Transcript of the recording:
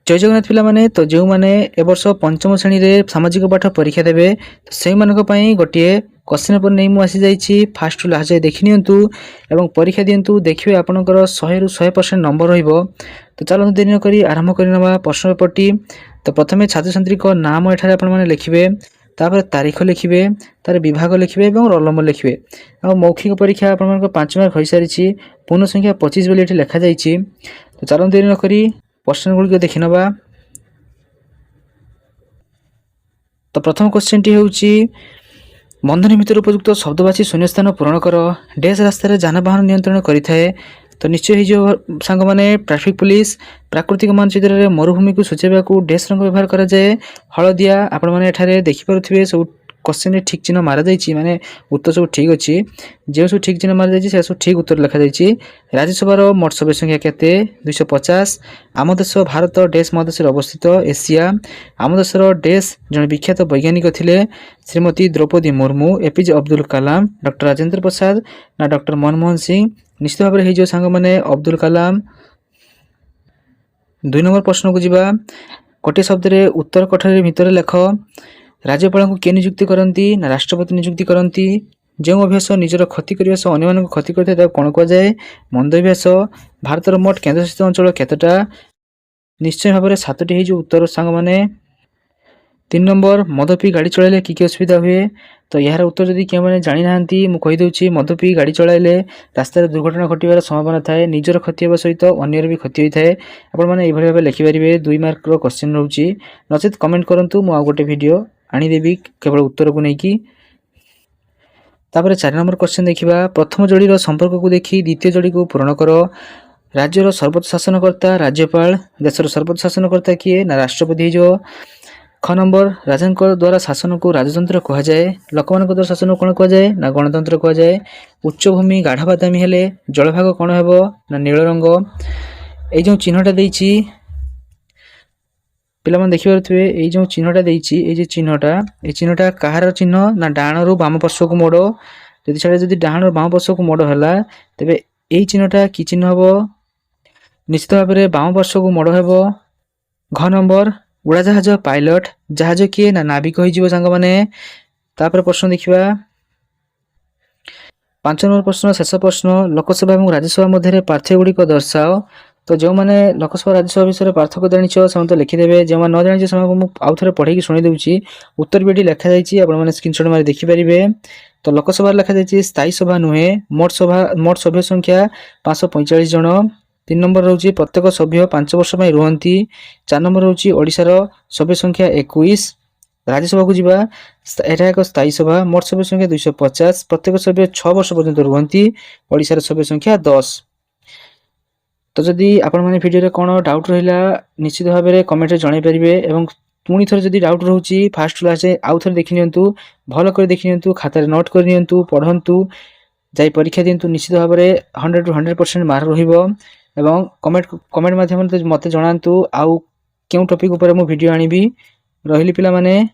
जय जगन्नाथ पिला माने तो जो माने ए वर्ष पंचम श्रेणी रे सामाजिक पाठ परीक्षा देबे तो सेई मानक पई गोटिए क्वेश्चन पर नै मु आसी जाईछि फास्ट टू लास्ट देखि नियंतु एवं परीक्षा दियंतु देखिबे आपनकर 100 रु 100% नंबर रहइबो। तो चलो देरी न करी आरंभ करिनबा प्रश्न पेपरटी। तो प्रथमे छात्र छात्री को नाम एठारे आपण माने लिखिबे, तापर तारीख लिखिबे, तार विभाग लिखिबे एवं रोल नंबर लिखिबे। आ मौखिक परीक्षा आपण मानक 5 मार्क होई सारिछि, पूर्ण संख्या 25 बोली एठी लिखा जाईछि। तो चलो देरी न करी प्रश्न गुलिक देखि नबा। तो प्रथम क्वेश्चन टी होउची बंधन भितर उपयुक्त शब्दवाची शून्यस्थान पूरण कर डैश रास्तार जानवाहन नियंत्रण करिथाए। तो निश्चय ही जो सांग माने ट्रैफिक पुलिस प्राकृतिक मानचित्र रे मरुभूमि को सूचेबा को डैश रंग व्यवहार करा जाए हळदिया। आपण माने एठारे देखि परथिबे सब क्वेश्चन रे ठीक चिन्ह मारा जाईची, माने उत्तर सब ठीक अछि। जे सब ठीक चिन्ह मारा जाईची से सब ठीक उत्तर लिखा जाईची। राज्यसभा रो मोट सभ्य संख्या केते 250। आम देश भारत डैश महादेश रे अवस्थित एशिया। आम देश रो डैश जन विख्यात वैज्ञानिक थिले श्रीमती द्रौपदी मुर्मू, एपीजे अब्दुल कलाम, डॉक्टर राजेंद्र प्रसाद ना डॉक्टर मनमोहन सिंह। निश्चित भाव में जो सांग माने अब्दुल कलाम। 2 नंबर प्रश्न को जीवा। कोटे शब्द रे उत्तर कोठरी भितर लेख राज्यपाल को के नियुक्ति करंती ना राष्ट्रपति नियुक्ति करंती। जो अभ्यास निजर क्षति करने सह अन्य मानक क्षति करते कौन कह जाए मंद अभ्यास। भारतर मोट केन्द्रशासित अंचल केतटा? निश्चय भाव में 7टी जो उत्तर सांग माने। 3 नंबर मद पी गाड़ी चलाइले की असुविधा हुए। तो यार उत्तर जदि क्या माने जानि नाहंती मु कहि दउची मद पी गाड़ी चलाइले रास्ता रे दुर्घटना घटिबार संभावना थाए, निजर क्षति हेबा सहित अन्यर भी क्षति होई थाए। आपण माने एभली भाबे लिखि परिबे। 2 मार्क रो क्वेश्चन रहउची। नचित कमेंट करंतु मु आ गोटे वीडियो आनी देबी केवल उत्तर को नै की। तापर 4 नंबर क्वेश्चन देखिबा। प्रथम जोड़ी रो संपर्क को देखि द्वितीय जोड़ी को पूर्ण करो। राज्यर सर्वोच्च शासनकर्ता राज्यपाल, देशर सर्वोच्च शासनकर्ता किए ना राष्ट्रपति। जो ख नंबर राजा द्वारा शासन को राजतंत्र कह जाए, लोकमान द्वारा शासन कौन कह जाए ना गणतंत्र कह जाए। उच्चभूमि गाढ़ बादामी हेले जलभाग कौन हेबो ना नील रंग। ए जो चिन्हटा देइछि पिला मन देखि परथुवे, ए जो चिन्हटा देइछि ए जे चिन्हटा कहार चिन्ह ना डाण रु बाम पार्श्व को मोड़। जदि छाड़े जदि डाण रु बाम पार्श्व को मोड़ हला तबे ए चिन्हटा की चिन्ह हेबो? निश्चित भाव में बाम पार्श्व को मोड़ हेबो। घ नंबर उड़ाजाहाज पायलट जहाज किए ना नाविक होई जीवो सांग माने। तापर प्रश्न देखिबा। 5 नंबर प्रश्न शेष प्रश्न लोकसभा और राज्यसभा मध्य पार्थक्य गुड़िक दर्शाओ। तो जो माने लोकसभा राज्यसभा विषय पार्थक्य जानिछ से लिखिदेवे। जो न जानिछ से आउ थे पढ़े शुणी दूसरी उत्तर भी लिखा जाइए, आपने स्क्रीनशॉट मारी देखिपारे। तो लोकसभा लिखा जाइए स्थायी सभा नुहे, मोट सभ्य संख्या 545 जन। 3 नंबर रोचे प्रत्येक सभ्य 5 वर्ष में रुहंती। 4 नंबर रोचे ओडिशार सभ्य संख्या 21। राज्यसभा को जीवा, एटा एक स्थायी सभा, मोट सभ्य संख्या 250, प्रत्येक सभ्य 6 वर्ष पर्यंत रुहंती। ओडिशार सभ्य संख्या 10। तो जदि आपण माने वीडियो रे कोन डाउट रहिला निश्चित भाव में कमेंट रे जणाई परिबे। एवं पुणी थर जदि डाउट रहउची फास्ट क्लास रे आउ थर देखि नियंतु, भलो कर देखि नियंतु, खाता रे नोट कर नियंतु, पढंतु, जाई परीक्षा दियंतु। निश्चित भाव में 100 टू 100% मार्क रहिबो। एवं कमेंट माध्यम मते जणांतु आउ केउ टॉपिक ऊपर मु वीडियो आनिबी। रहिली पिला माने।